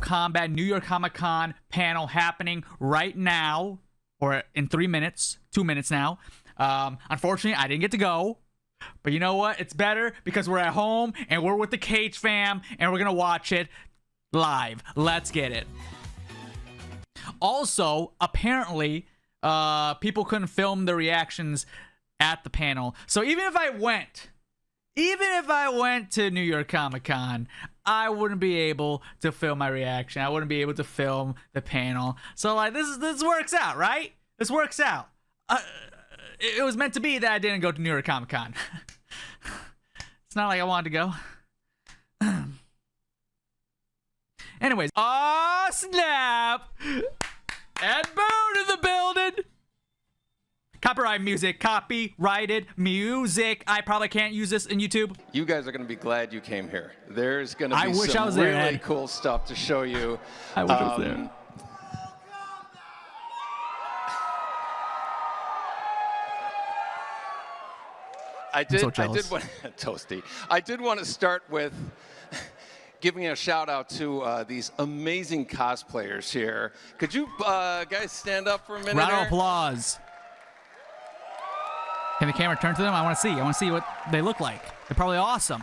Kombat New York Comic-Con panel happening right now, or in 3 minutes, 2 minutes now. Unfortunately, I didn't get to go. But you know what? It's better because we're at home and we're with the Cage fam and we're going to watch it live. Let's get it. Also, apparently, people couldn't film the reactions at the panel. So even if I went to New York Comic-Con, I wouldn't be able to film my reaction. I wouldn't be able to film the panel. So like this works out, right? This works out. It was meant to be that I didn't go to New York Comic-Con. It's not like I wanted to go. Anyways, oh snap! Ed Boon in the building. Copyright music, copyrighted music. I probably can't use this in YouTube. You guys are going to be glad you came here. There's going to be some really there, cool stuff to show you. I wish I was there. I did want Toasty. I did want to start with giving a shout out to these amazing cosplayers here. Could you guys stand up for a minute? Round of applause. Can the camera turn to them? I want to see what they look like. They're probably awesome.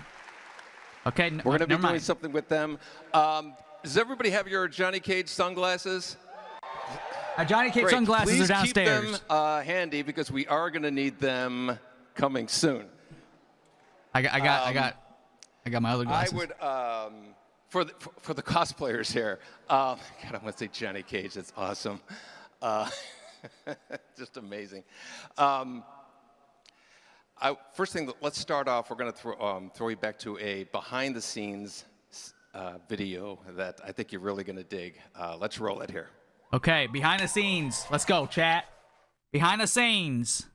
Okay, we're going to be doing something with them. Does everybody have your Johnny Cage sunglasses? Johnny Cage sunglasses are downstairs. Please keep them handy because we are going to need them coming soon. I got my other glasses. I would for the cosplayers here. God, I want to say Johnny Cage. That's awesome. Just amazing. First thing, let's start off. We're going to throw you back to a behind-the-scenes video that I think you're really going to dig. Let's roll it here. Okay, behind the scenes. Let's go, chat. Behind the scenes.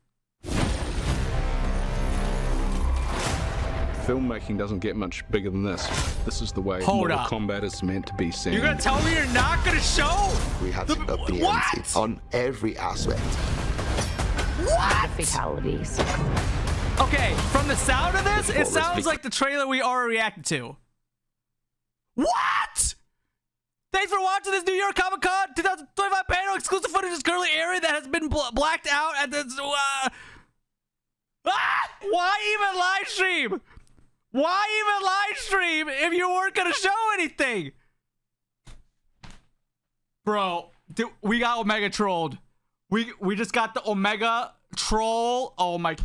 Filmmaking doesn't get much bigger than this. This is the way Mortal Kombat is meant to be seen. You're going to tell me you're not going to show? We had to up the ante on every aspect. What? The fatalities. Okay, from the sound of this, it sounds like the trailer we already reacted to. What? Thanks for watching this New York Comic-Con 2025 panel. Exclusive footage is currently airing that has been blacked out at this. Why even live stream? Why even live stream if you weren't gonna show anything? Bro, we got Omega trolled. We just got the Omega troll. Oh my.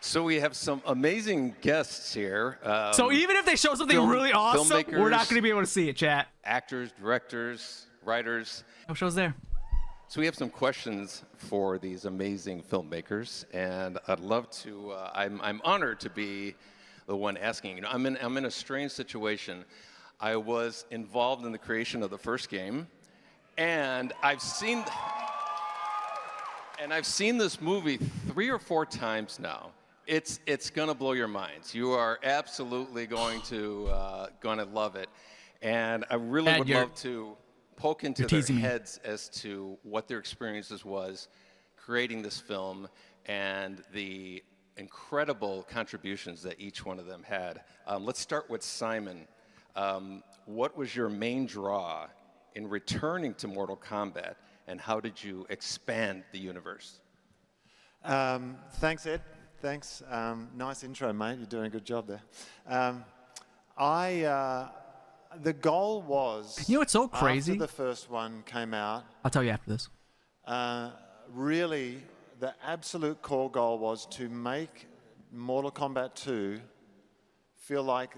So we have some amazing guests here. So even if they show something really awesome, we're not going to be able to see it, chat. Actors, directors, writers. No shows there. So we have some questions for these amazing filmmakers, and I'd love to. I'm honored to be the one asking. You know, I'm in a strange situation. I was involved in the creation of the first game, and I've seen this movie 3 or 4 times now. It's gonna blow your minds. You are absolutely going to love it, and I really would love to poke into their heads as to what their experiences was creating this film and the incredible contributions that each one of them had. Let's start with Simon. What was your main draw in returning to Mortal Kombat, and how did you expand the universe? Thanks, Ed. Thanks. Nice intro, mate. You're doing a good job there. The goal was... You know what's so crazy? After the first one came out... I'll tell you after this. Really, the absolute core goal was to make Mortal Kombat 2 feel like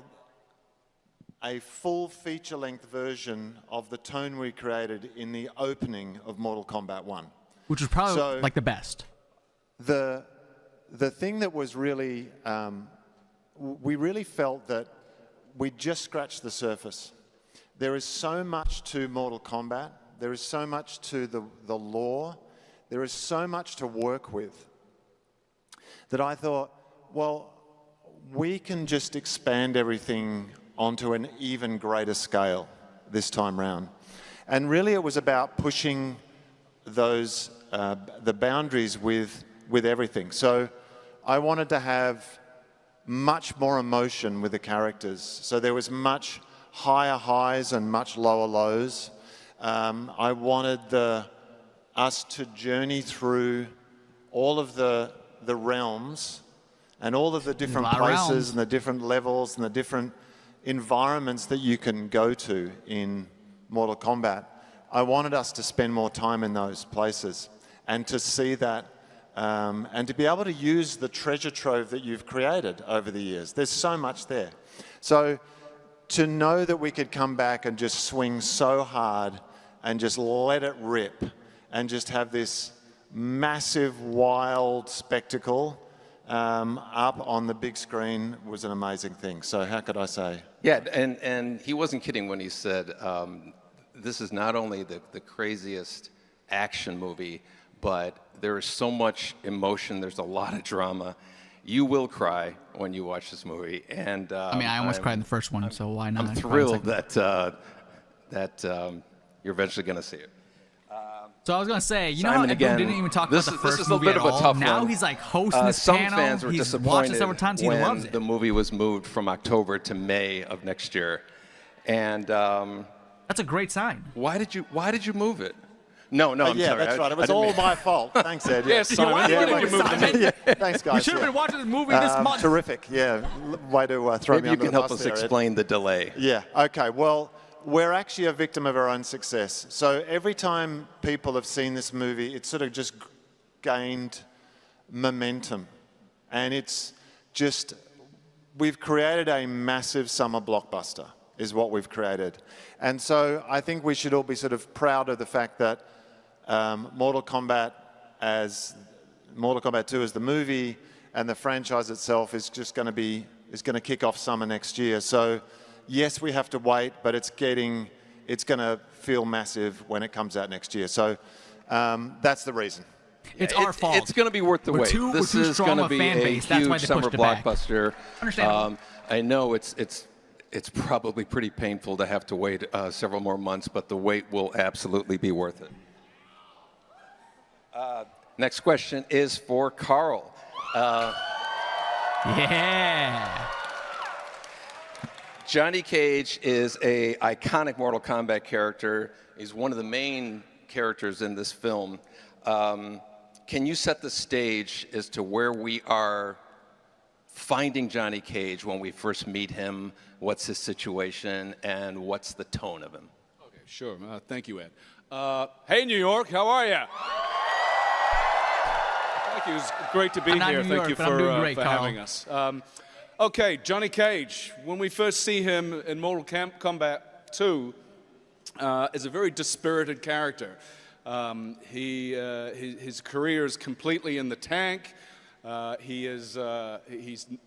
a full feature-length version of the tone we created in the opening of Mortal Kombat 1. Which was probably like the best. The thing that was really, we really felt that we just scratched the surface. There is so much to Mortal Kombat. There is so much to the lore. There is so much to work with that I thought, well, we can just expand everything onto an even greater scale this time round. And really it was about pushing those, the boundaries with everything. So I wanted to have much more emotion with the characters. So there was much higher highs and much lower lows. I wanted us to journey through all of the realms and all of the different places and the different levels and the different environments that you can go to in Mortal Kombat. I wanted us to spend more time in those places and to see that and to be able to use the treasure trove that you've created over the years. There's so much there. So to know that we could come back and just swing so hard and just let it rip and just have this massive, wild spectacle up on the big screen was an amazing thing. So how could I say? Yeah, and he wasn't kidding when he said this is not only the craziest action movie, but there is so much emotion, there's a lot of drama. You will cry when you watch this movie. And I mean, I almost cried in the first one, so why not? I'm thrilled that you're eventually going to see it. So I was gonna say, you Simon, know how again, everyone didn't even talk about the first this is movie a bit at of a all? tough Now one. he's like hosting this some panel. fans were He's disappointed watched it several times. He when loves it. the movie was moved from October to May of next year. And that's a great sign. Why did you move it? No, I'm yeah, sorry. that's right. It was all my fault. Thanks, Ed. Yes, Simon. Yeah, Why did you move the Yeah, thanks, guys. We should have been watching this movie this month. Terrific. Yeah, way to throw Maybe me you under can the help bus us there, Ed. explain the delay. Yeah, okay. Well, we're actually a victim of our own success. So every time people have seen this movie, it's sort of just gained momentum. And it's just, we've created a massive summer blockbuster, is what we've created. And so I think we should all be sort of proud of the fact that Mortal Kombat 2 as the movie and the franchise itself is just going to kick off summer next year. So yes, we have to wait, but it's going to feel massive when it comes out next year. So that's the reason. It's our fault. It's going to be worth the wait. This is going to be a huge summer blockbuster. Understandable. I know it's probably pretty painful to have to wait several more months, but the wait will absolutely be worth it. Next question is for Carl. Yeah. Johnny Cage is an iconic Mortal Kombat character. He's one of the main characters in this film. Can you set the stage as to where we are finding Johnny Cage when we first meet him? What's his situation, and what's the tone of him? Okay, sure. Thank you, Ed. Hey, New York, how are you? Thank you. It's great to be here. Thank you for having us. Okay, Johnny Cage. When we first see him in Mortal Kombat 2, is a very dispirited character. His career is completely in the tank. He's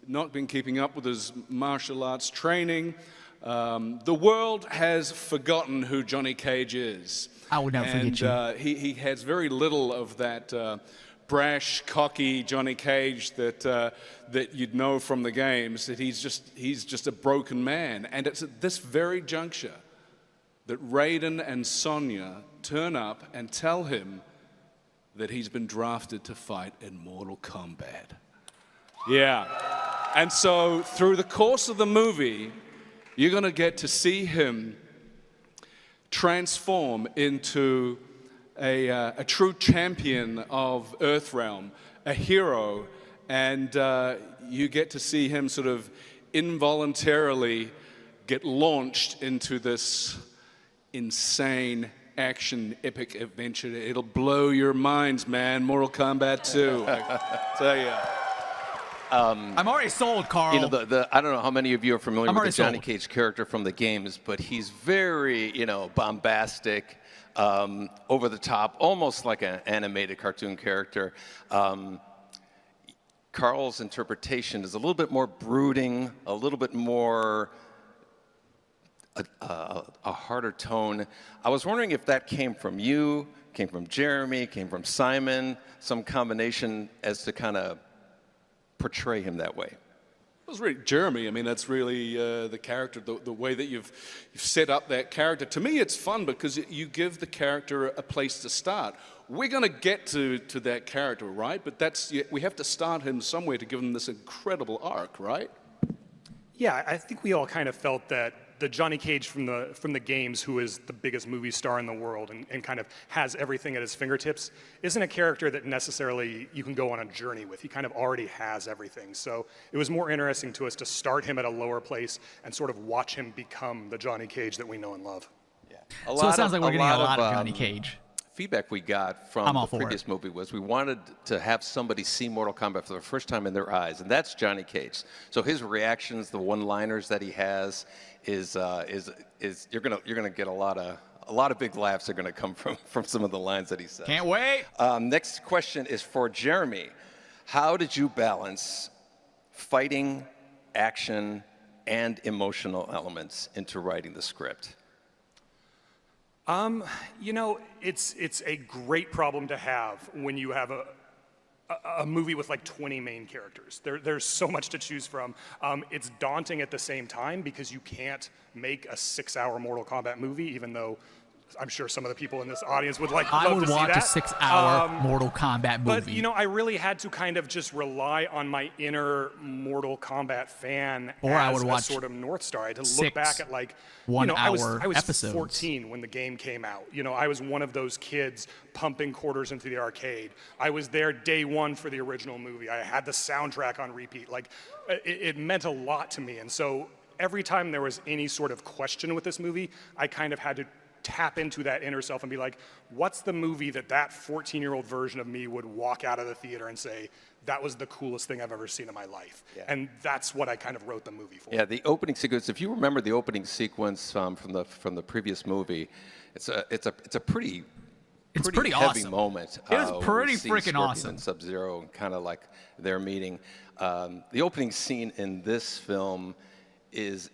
not been keeping up with his martial arts training. The world has forgotten who Johnny Cage is. I will never forget you. He has very little of that brash, cocky Johnny Cage that you'd know from the games. That he's just a broken man. And it's at this very juncture that Raiden and Sonya turn up and tell him that he's been drafted to fight in Mortal Kombat. Yeah. And so through the course of the movie, you're going to get to see him transform into a true champion of Earthrealm, a hero, and you get to see him sort of involuntarily get launched into this insane action epic adventure. It'll blow your minds, man. Mortal Kombat 2. I tell you. I'm already sold, Carl. You know, I don't know how many of you are familiar with the Johnny sold. Cage character from the games, but he's very, bombastic, over the top, almost like an animated cartoon character. Carl's interpretation is a little bit more brooding, a little bit more a harder tone. I was wondering if that came from you, came from Jeremy, came from Simon, some combination as to kind of portray him that way. It was really Jeremy. I mean, that's really the character, the way that you've set up that character. To me, it's fun because you give the character a place to start. We're going to get to that character, right? But we have to start him somewhere to give him this incredible arc, right? Yeah, I think we all kind of felt that the Johnny Cage from the games, who is the biggest movie star in the world and kind of has everything at his fingertips, isn't a character that necessarily you can go on a journey with. He kind of already has everything. So it was more interesting to us to start him at a lower place and sort of watch him become the Johnny Cage that we know and love. Yeah. So it sounds like we're getting a lot of Johnny Cage. Feedback we got from the previous movie was we wanted to have somebody see Mortal Kombat for the first time in their eyes, and that's Johnny Cage. So his reactions, the one-liners that he has, is you're gonna get a lot of big laughs are gonna come from some of the lines that he says. Can't wait. Next question is for Jeremy. How did you balance fighting, action, and emotional elements into writing the script? You know, it's a great problem to have when you have a movie with like 20 main characters. There's so much to choose from. It's daunting at the same time because you can't make a 6-hour Mortal Kombat movie, even though I'm sure some of the people in this audience would like. I would watch a 6-hour Mortal Kombat movie. But you know, I really had to kind of just rely on my inner Mortal Kombat fan as a sort of North Star. I had to look back at like, you know, I was episodes. 14 when the game came out. You know, I was one of those kids pumping quarters into the arcade. I was there day one for the original movie. I had the soundtrack on repeat. Like, it meant a lot to me. And so every time there was any sort of question with this movie, I kind of had to tap into that inner self and be like, what's the movie that 14-year-old version of me would walk out of the theater and say, that was the coolest thing I've ever seen in my life. Yeah. And that's what I kind of wrote the movie for. Yeah, the opening sequence, if you remember the opening sequence from the previous movie, it's a pretty heavy awesome moment. It was pretty freaking awesome. And Sub-Zero, kind of like their meeting. The opening scene in this film is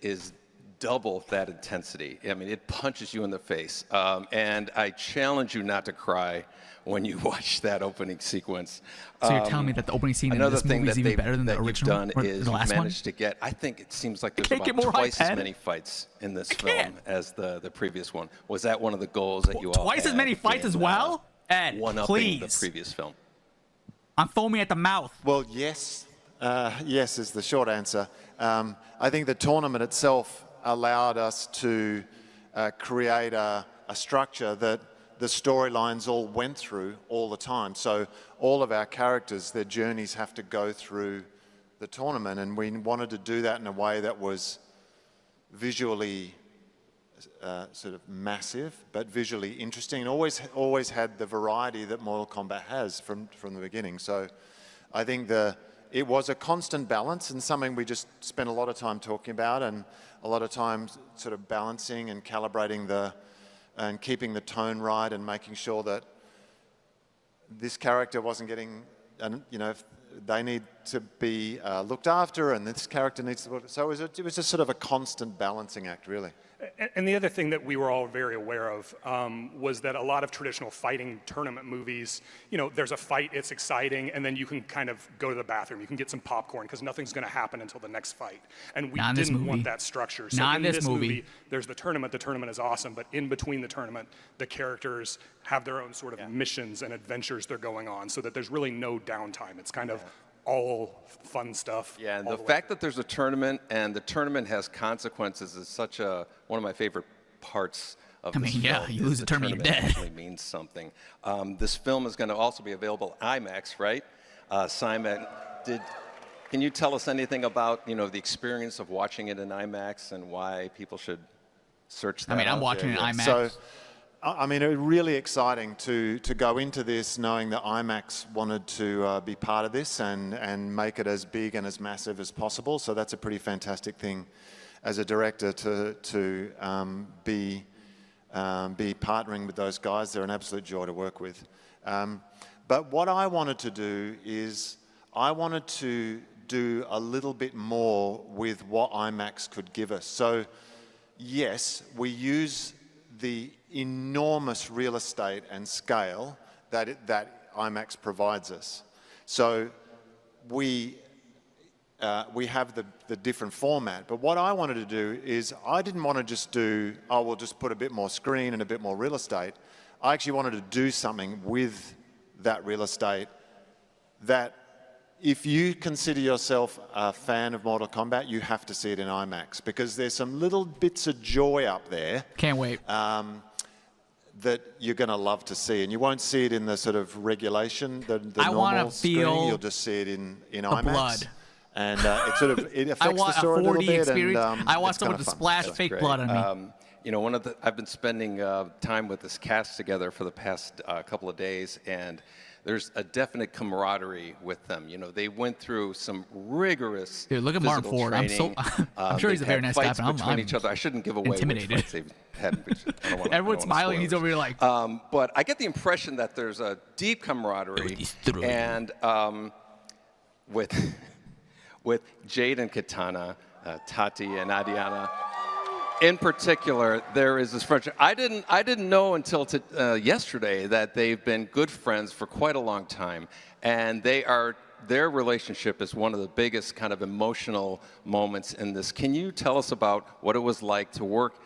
double that intensity. I mean, it punches you in the face. And I challenge you not to cry when you watch that opening sequence. So you're telling me that the opening scene in this movie is even better than the original? Another thing that they've done is managed to get, I think it seems like there's about twice as many fights in this film as the previous one. Was that one of the goals that you all had? Twice as many fights as well? Ed, please. The previous film. I'm foaming at the mouth. Well, yes. Yes is the short answer. I think the tournament itself allowed us to create a structure that the storylines all went through all the time. So all of our characters, their journeys have to go through the tournament, and we wanted to do that in a way that was visually sort of massive, but visually interesting, and always had the variety that Mortal Kombat has from the beginning. So I think it was a constant balance, and something we just spent a lot of time talking about, and a lot of time sort of balancing and calibrating and keeping the tone right, and making sure that this character wasn't getting, you know, they need to be looked after, and this character needs to. So it was just sort of a constant balancing act, really. And the other thing that we were all very aware of was that a lot of traditional fighting tournament movies, you know, there's a fight, it's exciting, and then you can kind of go to the bathroom. You can get some popcorn because nothing's going to happen until the next fight. And we didn't want that structure. So in this movie, there's the tournament. The tournament is awesome, but in between the tournament, the characters have their own sort of missions and adventures they're going on, so that there's really no downtime. It's kind of all fun stuff. Yeah, and the fact that there's a tournament and the tournament has consequences is such one of my favorite parts of this film. Yeah, you lose a tournament, you're dead. Actually means something. This film is going to also be available IMAX, right? Simon, can you tell us anything about, you know, the experience of watching it in IMAX and why people should search that out? I mean, I'm watching it in IMAX. So, I mean, it was really exciting to go into this knowing that IMAX wanted to be part of this and make it as big and as massive as possible. So that's a pretty fantastic thing as a director to be partnering with those guys. They're an absolute joy to work with. But what I wanted to do is I wanted to do a little bit more with what IMAX could give us. So yes, we use the enormous real estate and scale that IMAX provides us. So we have the different format. But what I wanted to do is I didn't want to just do, oh, we'll just put a bit more screen and a bit more real estate. I actually wanted to do something with that real estate that if you consider yourself a fan of Mortal Kombat, you have to see it in IMAX because there's some little bits of joy up there. Can't wait. That you're going to love to see. And you won't see it in the sort of regulation, the I normal feel screening. You'll just see it in IMAX. Blood. And it affects I want the story a 4D a little bit. experience. And, I want it's someone kinda to fun. splash That's fake great. blood on me. You know, I've been spending time with this cast together for the past couple of days, and there's a definite camaraderie with them. You know, they went through some rigorous Dude, look at Martin physical Ford. training. I'm sure he's a They've very had nice guy, fights but between I'm each other. I shouldn't give away intimidated. which fights they've had. Which I don't wanna, Everyone's I don't wanna smiling. spoil He's it. over here like, But I get the impression that there's a deep camaraderie, and with Jade and Katana, Tati and Adiana. In particular, there is this friendship. I didn't know until yesterday that they've been good friends for quite a long time, and their relationship is one of the biggest kind of emotional moments in this. Can you tell us about what it was like to work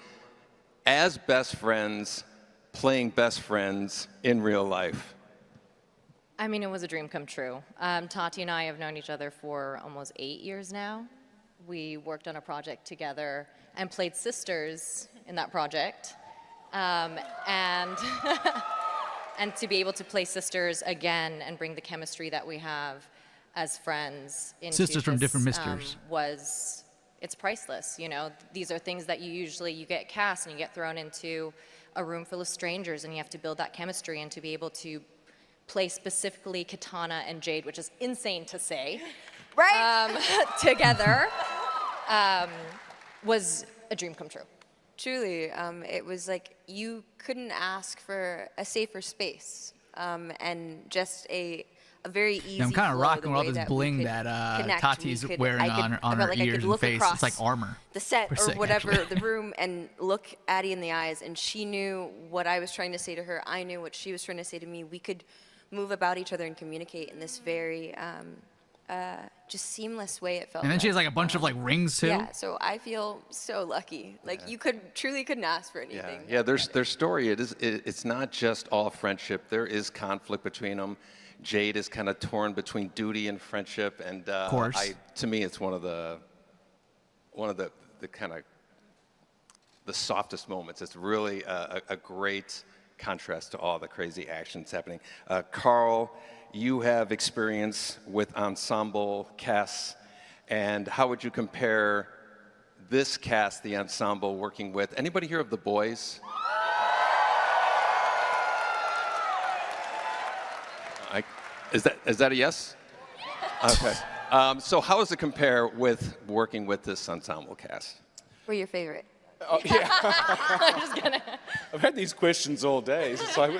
as best friends, playing best friends in real life? I mean, it was a dream come true. Tati and I have known each other for almost 8 years now. We worked on a project together and played sisters in that project. And and to be able to play sisters again and bring the chemistry that we have as friends into Sisters from this, different misters. It's priceless, you know. These are things that you get cast and you get thrown into a room full of strangers and you have to build that chemistry, and to be able to play specifically Katana and Jade, which is insane to say, right? Together, was a dream come true. Truly, it was like you couldn't ask for a safer space, and just a very easy. I'm kind of flow, rocking the with all way this that we bling could that connect. Tati's We could- wearing I could- on I felt her like I could ears and look face. It's like across armor. the set Per or se, whatever, actually. the room, and look Addie in the eyes, and she knew what I was trying to say to her. I knew what she was trying to say to me. We could move about each other and communicate in this very just seamless way. It felt. And then she has like a bunch of like rings too. Yeah, so I feel so lucky. Like you truly couldn't ask for anything. Yeah. Their story. It's not just all friendship. There is conflict between them. Jade is kind of torn between duty and friendship, and of course. To me, it's one of the kind of the softest moments. It's really a great contrast to all the crazy actions happening. Carl, you have experience with ensemble casts, and how would you compare this cast, the ensemble, working with anybody here of The Boys? Is that a yes? Okay. So how does it compare with working with this ensemble cast? We're your favorite. Oh, yeah. I've had these questions all day. It's like,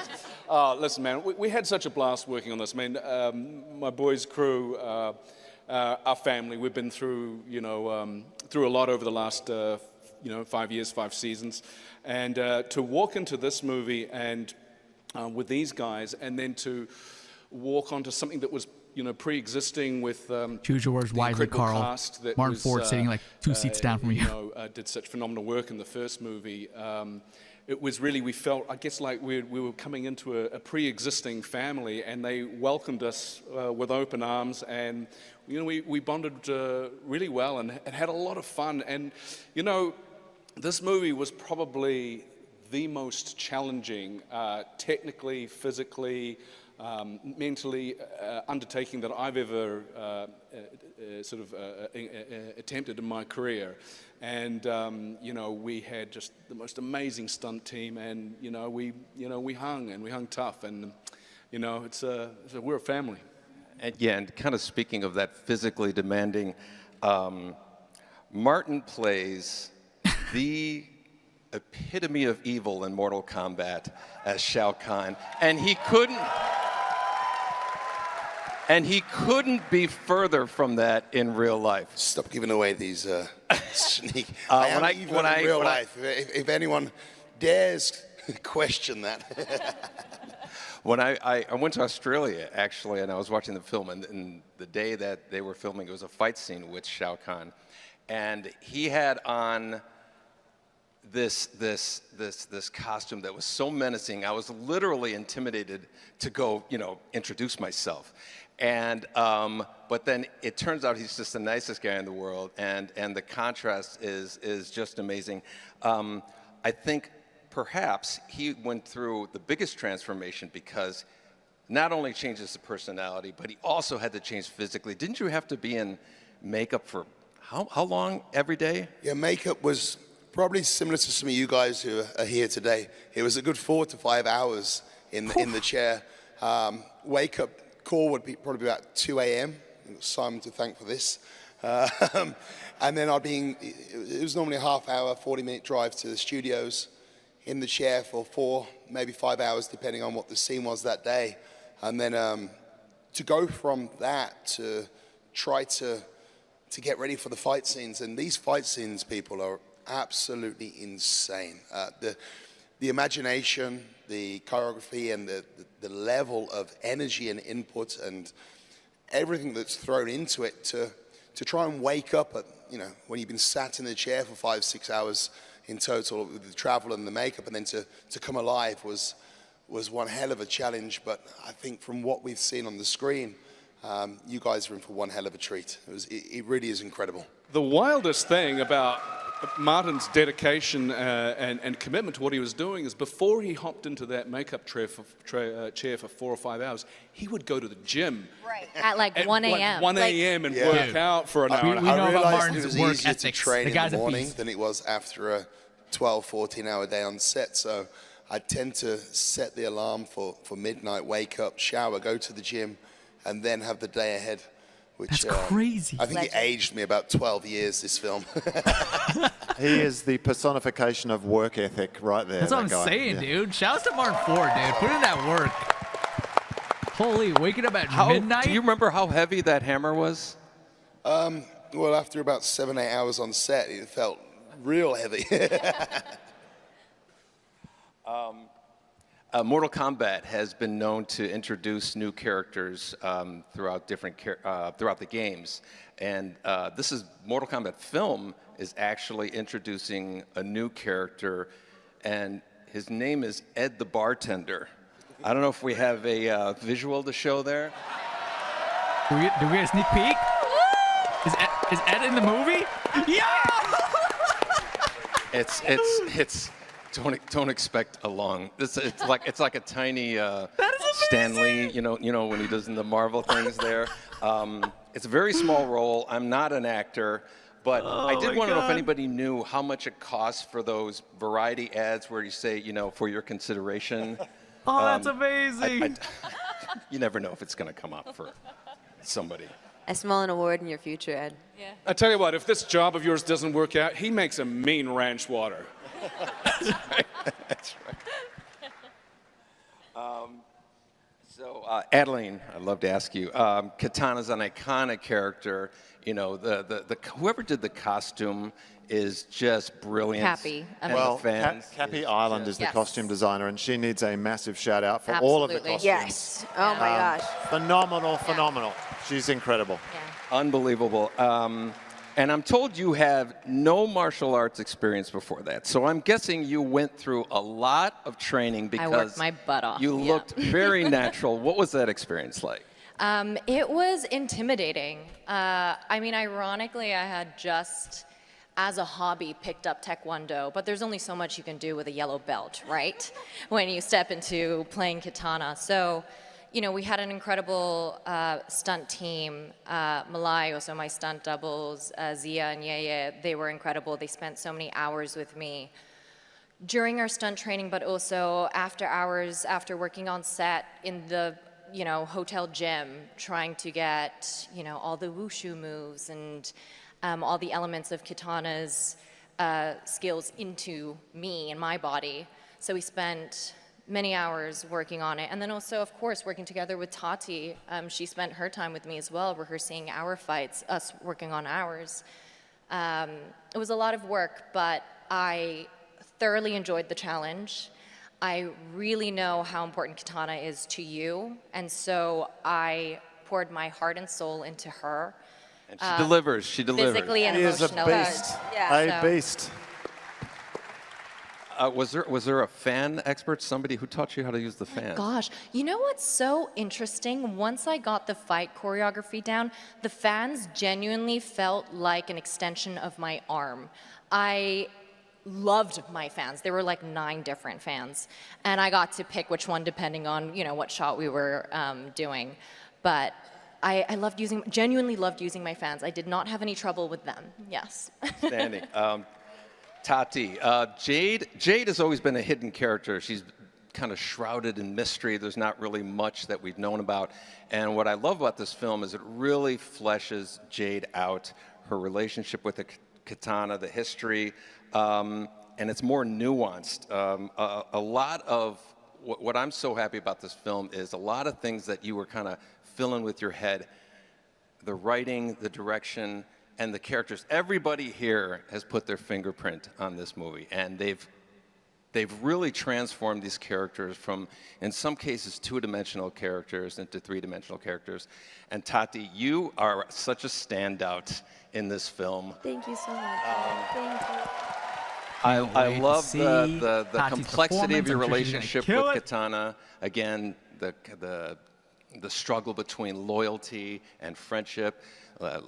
listen, man, we had such a blast working on this. I mean, my boys' crew, our family, we've been through, through a lot over the last, 5 years, 5 seasons. And to walk into this movie and with these guys, and then to walk onto something that was, pre-existing with choose your words wisely, Carl. Martin Ford sitting like 2 seats down from you. Did such phenomenal work in the first movie. It was really, we felt, I guess, like we were coming into a pre-existing family, and they welcomed us with open arms, and we bonded really well and had a lot of fun. And this movie was probably the most challenging, technically, physically, mentally undertaking that I've ever attempted in my career. And we had just the most amazing stunt team, and we hung tough, and we're a family. And kind of speaking of that physically demanding, Martin plays the epitome of evil in Mortal Kombat as Shao Kahn, and he couldn't be further from that in real life. Stop giving away these sneak. When in real life, if anyone dares question that. When I went to Australia, actually, and I was watching the film, and the day that they were filming, it was a fight scene with Shao Kahn, and he had on this costume that was so menacing. I was literally intimidated to go, introduce myself. And but then it turns out he's just the nicest guy in the world, and the contrast is just amazing. I think perhaps he went through the biggest transformation because not only changed his personality, but he also had to change physically. Didn't you have to be in makeup for how long every day? Yeah, makeup was probably similar to some of you guys who are here today. It was a good 4 to 5 hours in the chair. Wake up call would be probably about 2 a.m. Simon to thank for this. And then it was normally a half hour, 40-minute drive to the studios, in the chair for 4, maybe 5 hours, depending on what the scene was that day. And then to go from that to try to get ready for the fight scenes. And these fight scenes, people, are absolutely insane. The imagination, the choreography, and the level of energy and input and everything that's thrown into it to try and wake up at, when you've been sat in the chair for 5, 6 hours in total with the travel and the makeup, and then to come alive was one hell of a challenge. But I think from what we've seen on the screen, you guys are in for one hell of a treat. It really is incredible. The wildest thing about Martin's dedication and commitment to what he was doing is before he hopped into that makeup chair for 4 or 5 hours, he would go to the gym. Right. At like 1 a.m. 1 a.m. and work out for an hour. We know about Martin's it was work easier ethics. to train The in guy's the a morning beast. than it was after a 12, 14-hour day on set. So I tend to set the alarm for midnight, wake up, shower, go to the gym, and then have the day ahead. Which, That's crazy. I think it aged me about 12 years, this film. He is the personification of work ethic right there. That's what I'm saying, dude. Shouts to Martin Ford, dude. Put in that work. Holy, waking up at midnight? Do you remember how heavy that hammer was? Well, after about 7, 8 hours on set, it felt real heavy. Mortal Kombat has been known to introduce new characters throughout the games, and Mortal Kombat film is actually introducing a new character, and his name is Ed the Bartender. I don't know if we have a visual to show there. Do we get a sneak peek? Is Ed in the movie? Yeah! It's. Don't expect a long. It's like a tiny Stan Lee, you know when he does in the Marvel things there. It's a very small role. I'm not an actor, but I did want to know if anybody knew how much it costs for those variety ads where you say, for your consideration. Oh, that's amazing. You never know if it's going to come up for somebody. I smell an award in your future, Ed. Yeah. I tell you what, if this job of yours doesn't work out, he makes a mean ranch water. That's right. So, Adeline, I'd love to ask you. Katana's an iconic character. Whoever did the costume is just brilliant. Cappy. Well, fans. Cappy Island is the Yes. costume designer, and she needs a massive shout out for all of the Absolutely. costumes. Yes. Oh my gosh. Phenomenal. She's incredible. Yeah. Unbelievable. And I'm told you have no martial arts experience before that. So I'm guessing you went through a lot of training because I worked my butt off. you yeah. looked very natural. What was that experience like? It was intimidating. Ironically, I had just, as a hobby, picked up Taekwondo, but there's only so much you can do with a yellow belt, right? When you step into playing katana. So, we had an incredible stunt team. Malai, also my stunt doubles, Zia and Yeye, they were incredible. They spent so many hours with me during our stunt training, but also after hours, after working on set in the hotel gym, trying to get, all the wushu moves and all the elements of Katana's skills into me and my body. So we spent many hours working on it. And then also, of course, working together with Tati. She spent her time with me as well, rehearsing our fights, us working on ours. It was a lot of work, but I thoroughly enjoyed the challenge. I really know how important Katana is to you, and so I poured my heart and soul into her. And she delivers. She delivers. Physically and She is a emotionally. beast. Yeah. A beast. Was there a fan expert, somebody who taught you how to use the fan? Gosh, you know what's so interesting? Once I got the fight choreography down, the fans genuinely felt like an extension of my arm. I loved my fans. There were like 9 different fans, and I got to pick which one depending on what shot we were doing. But I genuinely loved using my fans. I did not have any trouble with them. Yes. Standing. Tati, Jade has always been a hidden character. She's kind of shrouded in mystery. There's not really much that we've known about. And what I love about this film is it really fleshes Jade out, her relationship with the katana, the history, and it's more nuanced. A lot of what I'm so happy about this film is a lot of things that you were kind of filling with your head, the writing, the direction, and the characters. Everybody here has put their fingerprint on this movie, and they've really transformed these characters from, in some cases, 2-dimensional characters into 3-dimensional characters. And Tati, you are such a standout in this film. Thank you so much. Thank you. I love the complexity of your relationship with Katana. Again, the struggle between loyalty and friendship.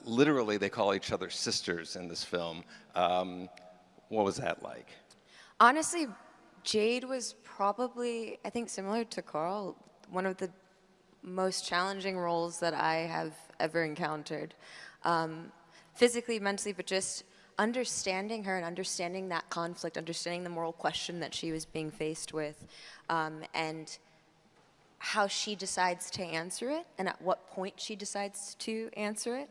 Literally, they call each other sisters in this film. What was that like? Honestly, Jade was probably, I think similar to Carl, one of the most challenging roles that I have ever encountered. Physically, mentally, but just understanding her and understanding that conflict, understanding the moral question that she was being faced with, and how she decides to answer it and at what point she decides to answer it.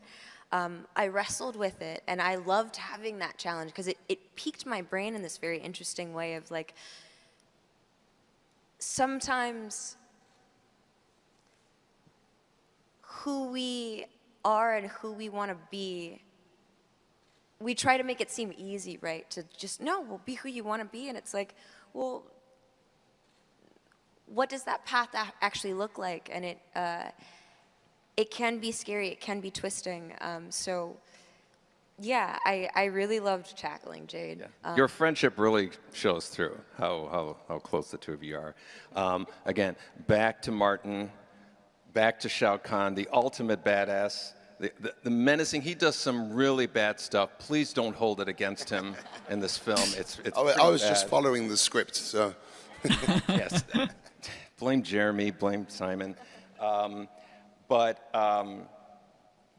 I wrestled with it, and I loved having that challenge because it piqued my brain in this very interesting way of like, sometimes who we are and who we want to be, we try to make it seem easy, right? To just, no, well, be who you want to be. And it's like, well, what does that path actually look like? And it can be scary, it can be twisting. So yeah, I really loved tackling Jade. Yeah. Your friendship really shows through how close the two of you are. Again, back to Martin, back to Shao Kahn, the ultimate badass. The menacing, he does some really bad stuff. Please don't hold it against him in this film. It's I was just following the script, so. Yes. Blame Jeremy, blame Simon. But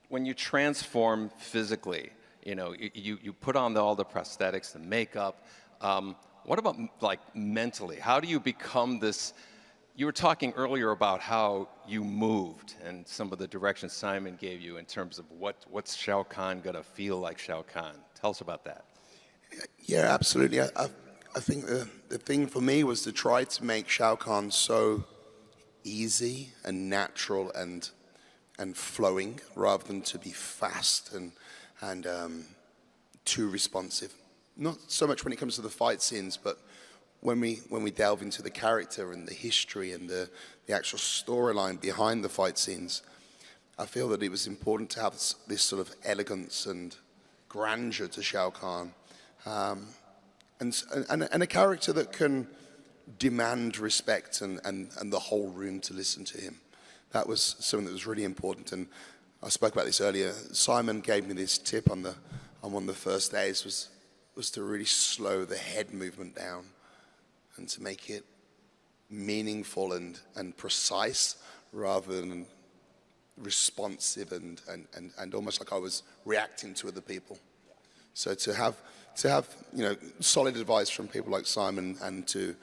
when you transform physically, you put on all the prosthetics, the makeup. What about like mentally? How do you become this? You were talking earlier about how you moved and some of the directions Simon gave you in terms of what's Shao Kahn gonna feel like Shao Kahn. Tell us about that. Yeah, absolutely. I think the thing for me was to try to make Shao Kahn so easy and natural and flowing, rather than to be fast and too responsive. Not so much when it comes to the fight scenes, but when we delve into the character and the history and the actual storyline behind the fight scenes, I feel that it was important to have this sort of elegance and grandeur to Shao Kahn, and a character that can demand respect and the whole room to listen to him. That was something that was really important, and I spoke about this earlier. Simon gave me this tip on one of the first days was to really slow the head movement down and to make it meaningful and precise rather than responsive and almost like I was reacting to other people. So to have solid advice from people like Simon and to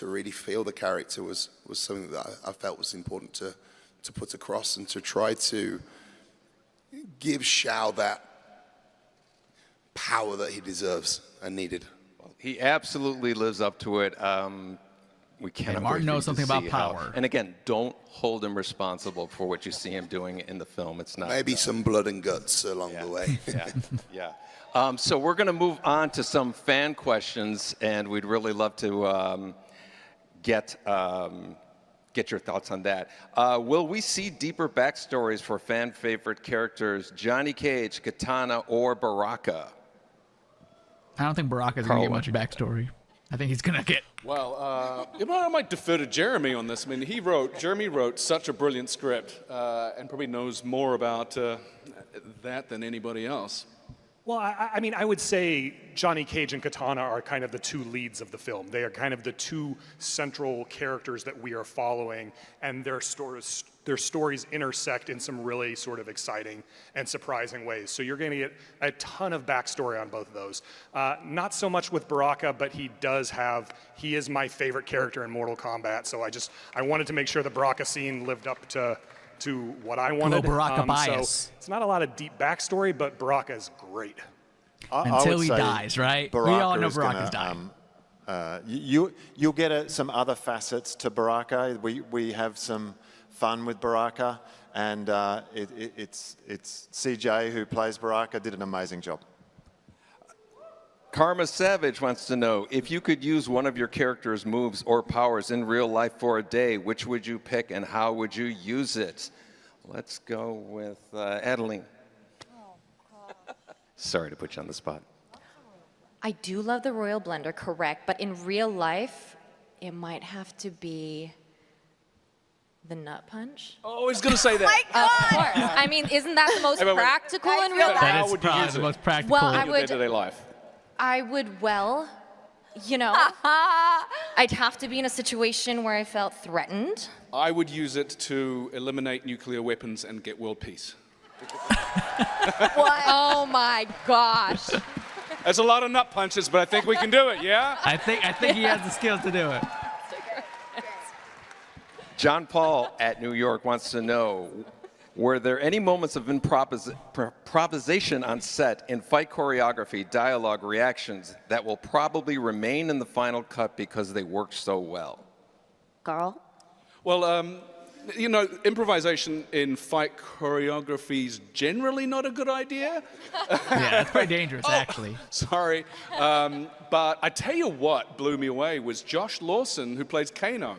really feel the character was something that I felt was important to put across and to try to give Shao that power that he deserves and needed. He absolutely lives up to it. We cannot. And Martin knows something about power. And again, don't hold him responsible for what you see him doing in the film. It's not. Maybe some blood and guts along the way. Yeah. So we're going to move on to some fan questions, and we'd really love to get your thoughts on that. Will we see deeper backstories for fan favorite characters Johnny Cage, Katana, or Baraka? I don't think Baraka's going to get much backstory. I think he's going to get... Well, I might defer to Jeremy on this. I mean, Jeremy wrote such a brilliant script and probably knows more about that than anybody else. Well, I mean, I would say Johnny Cage and Katana are kind of the two leads of the film. They are kind of the two central characters that we are following, and their stories intersect in some really sort of exciting and surprising ways. So you're going to get a ton of backstory on both of those. Not so much with Baraka, but he is my favorite character in Mortal Kombat, so I wanted to make sure the Baraka scene lived up to what I wanted. Baraka bias. So it's not a lot of deep backstory, but Baraka is great. Until he dies, right? We all know Baraka's dying. You'll get some other facets to Baraka. We have some fun with Baraka, and it's CJ who plays Baraka did an amazing job. Karma Savage wants to know, if you could use one of your character's moves or powers in real life for a day, which would you pick and how would you use it? Let's go with Adeline. Sorry to put you on the spot. I do love the Royal Blender, correct, but in real life, it might have to be the Nut Punch. Oh, he's going to say that. Of course. I mean, isn't that the most practical in real life? That is probably the most practical in your day-to-day life. I would, I'd have to be in a situation where I felt threatened. I would use it to eliminate nuclear weapons and get world peace. What? Oh my gosh. That's a lot of nut punches, but I think we can do it, yeah? I think he has the skills to do it. John Paul at New York wants to know, were there any moments of improvisation on set in fight choreography, dialogue, reactions that will probably remain in the final cut because they worked so well? Carl? Well, improvisation in fight choreography is generally not a good idea. Yeah, that's pretty dangerous, actually. Sorry. But I tell you what blew me away was Josh Lawson, who plays Kano.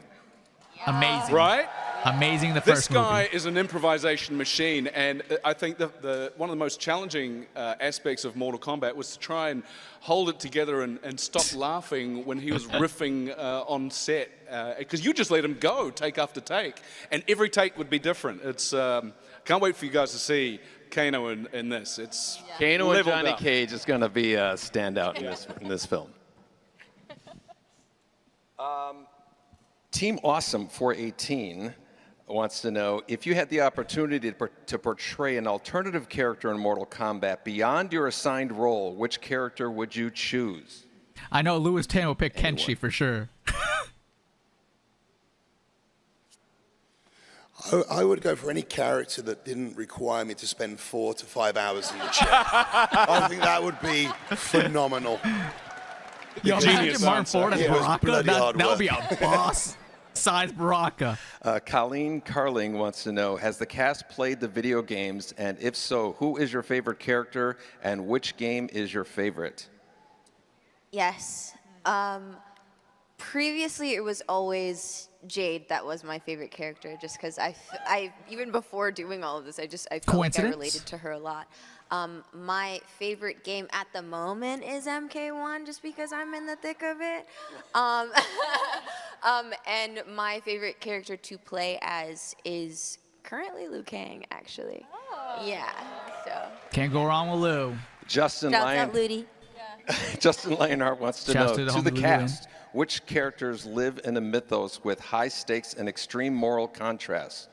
Amazing. Right? Amazing the first movie. This guy movie. is an improvisation machine, and I think one of the most challenging aspects of Mortal Kombat was to try and hold it together and stop laughing when he was riffing on set, because you just let him go take after take, and every take would be different. It's can't wait for you guys to see Kano in this. It's Kano and Johnny Cage is going to be a standout in this film. Team Awesome 418 wants to know, if you had the opportunity to portray an alternative character in Mortal Kombat beyond your assigned role, which character would you choose? I know Louis Tan will pick Kenshi for sure. I would go for any character that didn't require me to spend 4 to 5 hours in the chair. I think that would be phenomenal. Yo, imagine Martin Ford as Baraka. That would be a boss-size Baraka. Colleen Carling wants to know, has the cast played the video games? And if so, who is your favorite character and which game is your favorite? Yes. Previously, it was always Jade that was my favorite character, just because I even before doing all of this, I felt like I related to her a lot. My favorite game at the moment is MK1, just because I'm in the thick of it. And my favorite character to play as is currently Liu Kang, actually. Oh. Yeah. So. Can't go wrong with Liu. Justin Lionheart wants to know, to the cast, which characters live in a mythos with high stakes and extreme moral contrasts?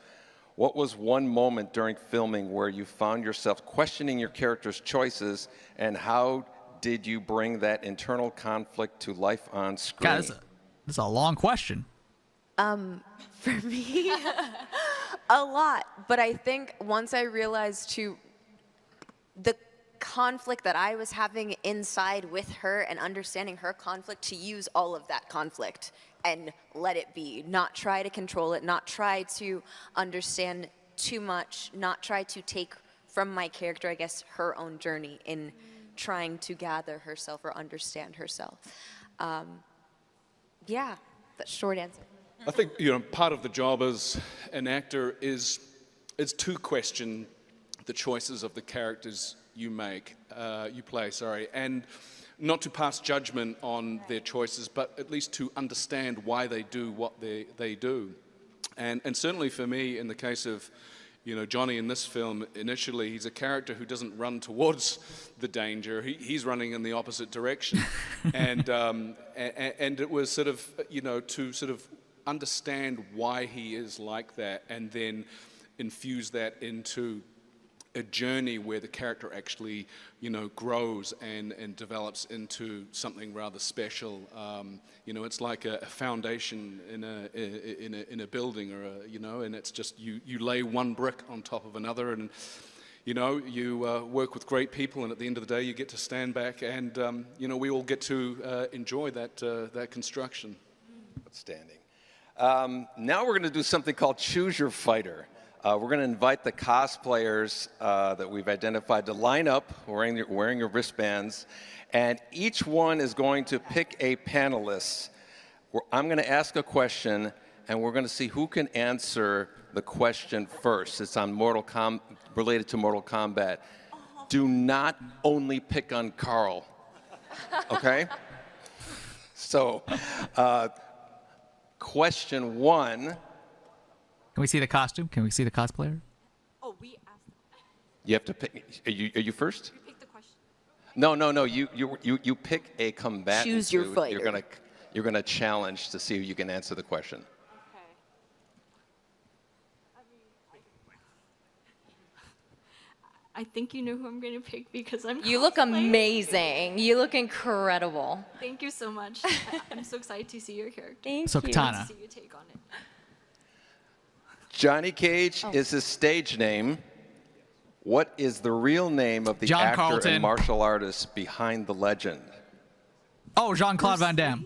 What was one moment during filming where you found yourself questioning your character's choices, and how did you bring that internal conflict to life on screen? God, this is a long question. For me, a lot. But I think once I realized the conflict that I was having inside with her and understanding her conflict, to use all of that conflict and let it be, not try to control it, not try to understand too much, not try to take from my character, I guess, her own journey in trying to gather herself or understand herself. Yeah, that's a short answer. I think, part of the job as an actor is to question the choices of the characters you play, and not to pass judgment on their choices, but at least to understand why they do what they do. And certainly for me, in the case of, you know, Johnny in this film, initially he's a character who doesn't run towards the danger. He's running in the opposite direction. and it was sort of, you know, to sort of understand why he is like that and then infuse that into a journey where the character actually, you know, grows and develops into something rather special. You know, it's like a foundation in a building, or you know, and it's just you lay one brick on top of another, and you know, you work with great people, and at the end of the day, you get to stand back, and you know, we all get to enjoy that construction. Outstanding. Now we're going to do something called Choose Your Fighter. We're going to invite the cosplayers that we've identified to line up wearing your wristbands, and each one is going to pick a panelist. I'm going to ask a question, and we're going to see who can answer the question first. It's on related to Mortal Kombat. Do not only pick on Carl, okay? So, question one. Can we see the costume? Can we see the cosplayer? Oh, we asked. You have to pick. Are you first? You pick the question. No. You pick a combatant. Choose your fighter. You're gonna challenge to see if you can answer the question. Okay. I think you know who I'm going to pick because I'm. You look amazing. You look incredible. Thank you so much. I'm so excited to see your character. Thank so you. Katana. To see your take on it. Johnny Cage is his stage name. What is the real name of the John actor Carlton. and martial artist behind the legend? Oh, Jean-Claude Van Damme.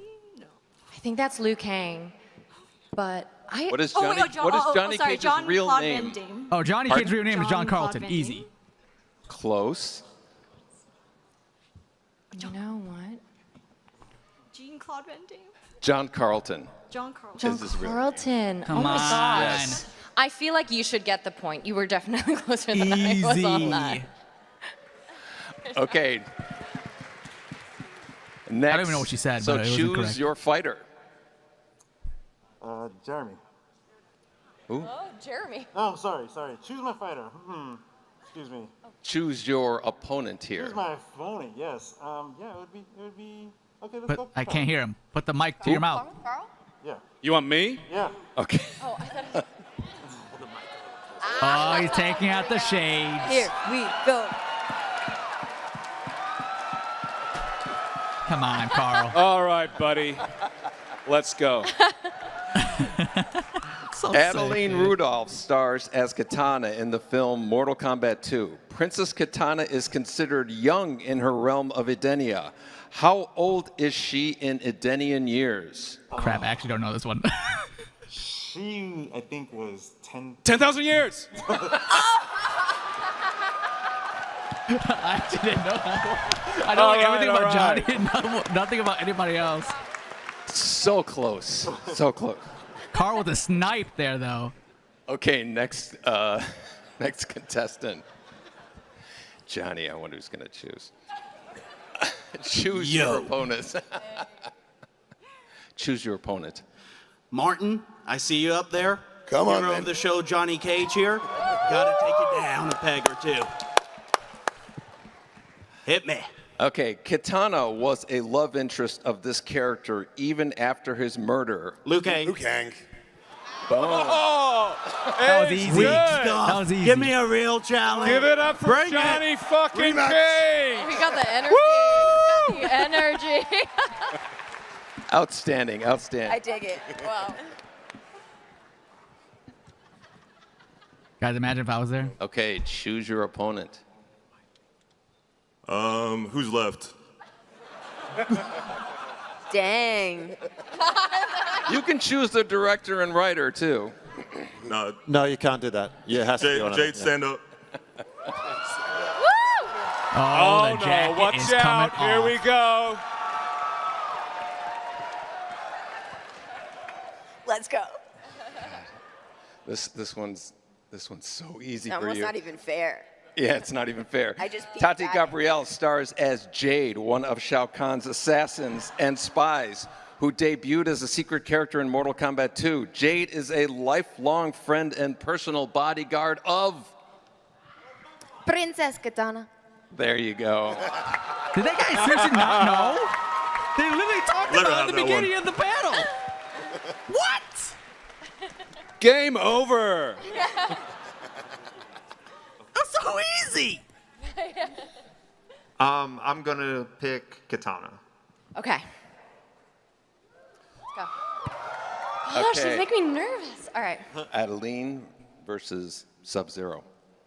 I think that's Liu Kang, but I. What is Johnny Cage's real name? Oh, Johnny Cage's real name is John Carlton. Easy. Close. You know what? Jean-Claude Van Damme. John Carlton. John Carlton. John Is his real name. Carlton. Come oh my on. gosh. Yes. I feel like you should get the point. You were definitely closer than I was on that. Okay. Next. I don't even know what she said, So but it wasn't choose correct. your fighter. Jeremy. Who? Oh, Jeremy. Oh, sorry. Choose my fighter. Excuse me. Choose your opponent here. Choose my opponent. Yes. Yeah, it would be. Okay, let's But go. I can't hear him. Put the mic to your mouth. Carl? Yeah. You want me? Yeah. Okay. Oh, I thought. Oh, he's taking out the shades. Here we go. Come on, Carl. All right, buddy. Let's go. So Adeline sick, Rudolph stars as Katana in the film Mortal Kombat 2. Princess Katana is considered young in her realm of Edenia. How old is she in Edenian years? Crap, I actually don't know this one. She, I think, was 10,000 years. I actually didn't know that. I know everything about Johnny and nothing about anybody else. So close. So close. Carl with a snipe there, though. Okay, next contestant. Johnny, I wonder who's going to choose. Choose your opponent. Choose your opponent. Martin, I see you up there. Come on, Hero man. of the show, Johnny Cage here. Gotta take it down a peg or two. Hit me. Okay, Katana was a love interest of this character even after his murder. Liu Kang. Liu Kang. Boom. That was easy. That was easy. Give me a real challenge. Give it up for Bring Johnny it. fucking Rematch. Cage. We got the energy. We got the energy. Outstanding, outstanding. I dig it. Wow. Guys, imagine if I was there. Okay, choose your opponent. Who's left? Dang. You can choose the director and writer, too. No. No, you can't do that. Yeah, it has to be one of them. Jade, stand up. Oh, Oh the jacket no, watch is out. coming Here off. we go. Let's go. This one's so easy It's for almost you. not even fair. Yeah, it's not even fair. I just peeked Tati at it. Gabrielle stars as Jade, one of Shao Kahn's assassins and spies, who debuted as a secret character in Mortal Kombat 2. Jade is a lifelong friend and personal bodyguard of... Princess Katana. There you go. Did that guy seriously not know? They literally talked about it at the beginning of the battle. What? Game over. That's so easy. I'm gonna pick Katana. Okay. Let's go. Oh, she's Okay. making me nervous. All right. Adeline versus Sub-Zero.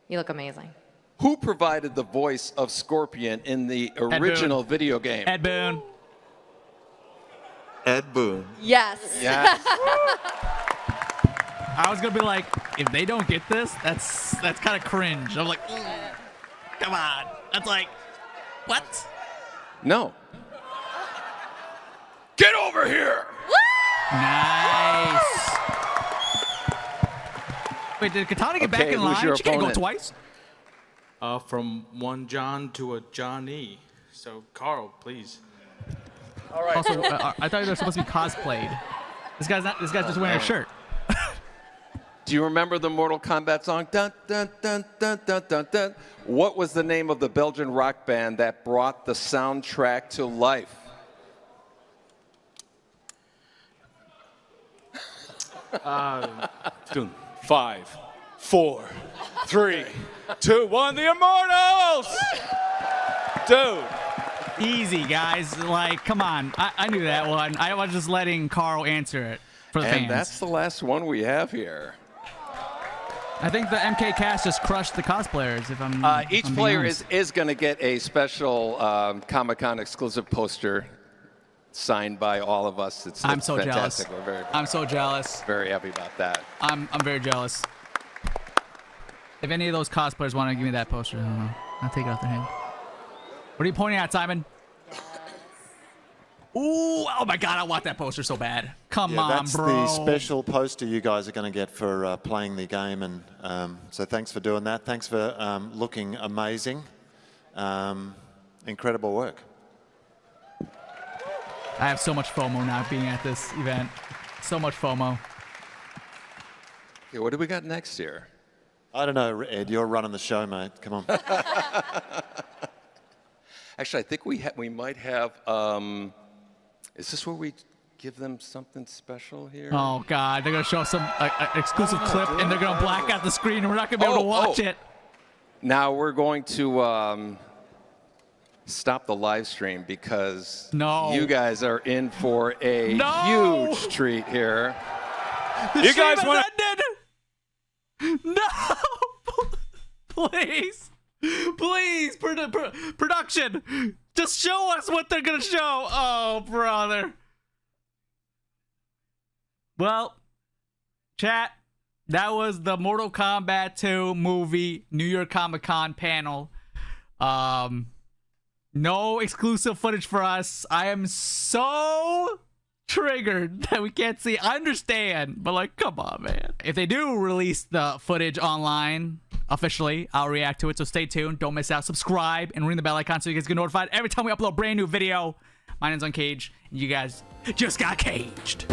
You look amazing. Who provided the voice of Scorpion in the original video game? Ed Boon. Ed Boon. Yes. Yes. I was gonna be like, if they don't get this, that's kind of cringe. I'm like, come on. That's like, what? No. Get over here! Nice. Wait, did Katana get back Okay, in who's line? your She can't go opponent? twice. From one John to a Johnny. So, Carl, please. All right. Also, I thought they were supposed to be cosplayed. This guy's just wearing a shirt. Do you remember the Mortal Kombat song? Dun, dun, dun, dun, dun, dun, dun. What was the name of the Belgian rock band that brought the soundtrack to life? Dun. 5, 4, 3, 2, 1. The Immortals! Dude. Easy, guys. Like, come on. I knew that one. I was just letting Carl answer it for the And fans. that's the last one we have here. I think the MK cast just crushed the cosplayers. If I'm Each I'm being player honest. is going to get a special Comic-Con exclusive poster signed by all of us. I'm it's so jealous. fantastic. We're very, I'm so jealous. very happy about that. I'm very jealous. If any of those cosplayers want to give me that poster, I don't know. I'll take it off their hand. What are you pointing at, Simon? Ooh, oh my God, I want that poster so bad. Come on, that's bro. the special poster you guys are going to get for playing the game, and so thanks for doing that. Thanks for looking amazing. Incredible work. I have so much FOMO not being at this event. So much FOMO. Okay, what do we got next here? I don't know, Ed. You're running the show, mate. Come on. Actually, I think we might have. Is this where we give them something special here? Oh God, they're gonna show us some exclusive clip, and they're gonna black out the screen, and we're not gonna be able to watch it. Now we're going to stop the live stream because you guys are in for a huge treat here. You guys want ended? No, please, please, production, just show us what they're gonna show. Oh, brother. Well, chat, that was the Mortal Kombat 2 movie New York Comic Con panel. No exclusive footage for us. I am so triggered that we can't see. I understand, but like, come on, man. If they do release the footage online officially, I'll react to it. So stay tuned. Don't miss out. Subscribe and ring the bell icon so you guys get notified every time we upload a brand new video. My name's unCAGED, and you guys just got caged.